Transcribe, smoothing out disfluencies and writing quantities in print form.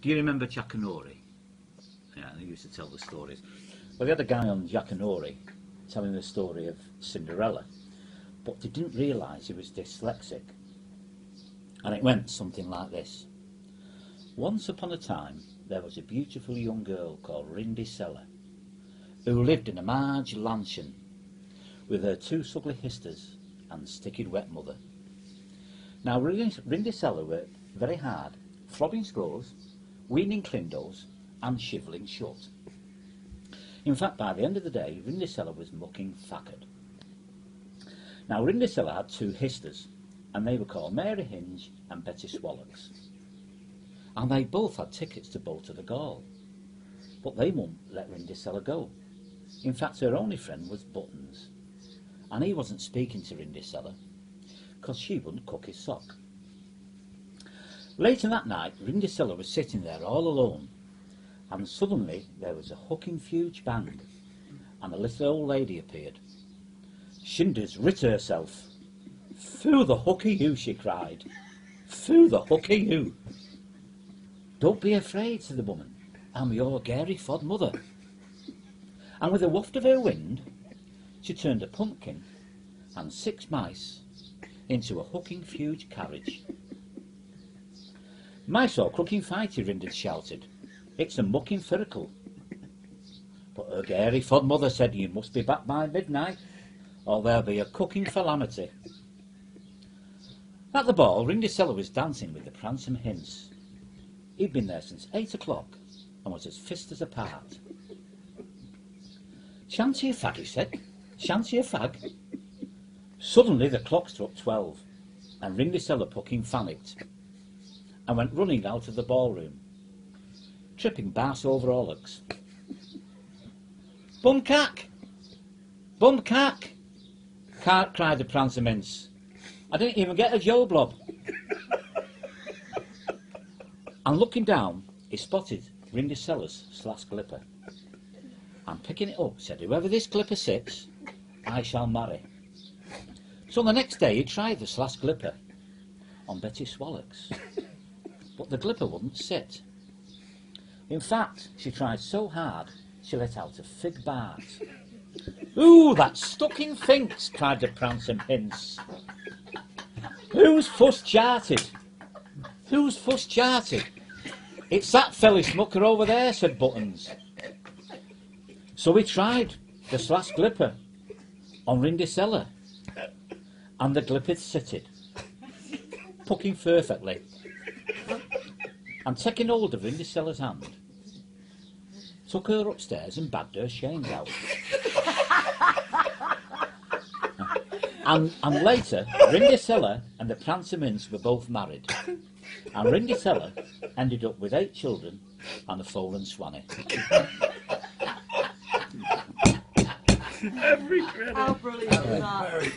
Do you remember Jackanory? Yeah, they used to tell the stories. Well, they had a guy on Jackanory telling the story of Cinderella, but they didn't realise he was dyslexic. And it went something like this. Once upon a time, there was a beautiful young girl called Cinderella, who lived in a large mansion with her two ugly sisters and sticky wet mother. Now, Cinderella worked very hard, flogging screws, weaning clindos, and shivelling shut. In fact, by the end of the day, Cinderella was mucking facked. Now, Cinderella had two sisters, and they were called Mary Hinge and Betty Swallocks. And they both had tickets to go to the Gall. But they wouldn't let Cinderella go. In fact, her only friend was Buttons, and he wasn't speaking to Cinderella because she wouldn't cook his sock. Later that night, Cinderella was sitting there all alone, and suddenly there was a hooking huge bang, and a little old lady appeared. Shinder's writ herself. "Phoo the hooky you," she cried. "Phoo the hooky you." "Don't be afraid," said the woman. "I'm your gary fod mother." And with a waft of her wind, she turned a pumpkin and 6 mice into a hooking huge carriage. "Mice or crooking fighty," Rinders shouted. "It's a mucking firacle." But her gary fod mother said, "You must be back by midnight, or there'll be a cooking calamity." At the ball, Cinderella was dancing with the pransome hints. He'd been there since 8 o'clock and was as fist as a part. "Shanty a fag," he said. "Shanty a fag." Suddenly the clock struck 12, and Cinderella pucking panicked and went running out of the ballroom, tripping bass over ollocks. "Bumcack! Bumcack!" cried the pransome hints. "I didn't even get a Joe Blob." And looking down, he spotted Cinderella's slash glipper, and picking it up said, "Whoever this glipper sits, I shall marry." So the next day he tried the slash glipper on Betty Swallocks, but the glipper wouldn't sit. In fact, she tried so hard she let out a fig bart. "Ooh, that stuck in finks," cried the pransome hints. "Who's fuss charted? Who's fuss charted?" "It's that felly smucker over there," said Buttons. So he tried the slash glipper on Cinderella, and the glipper sitted, pucking perfectly, and taking hold of Cinderella's hand, took her upstairs and bagged her shames out. And later, Cinderella and the pransome hints were both married, and Cinderella ended up with 8 children and a foal swanny. Every credit. How brilliant was that?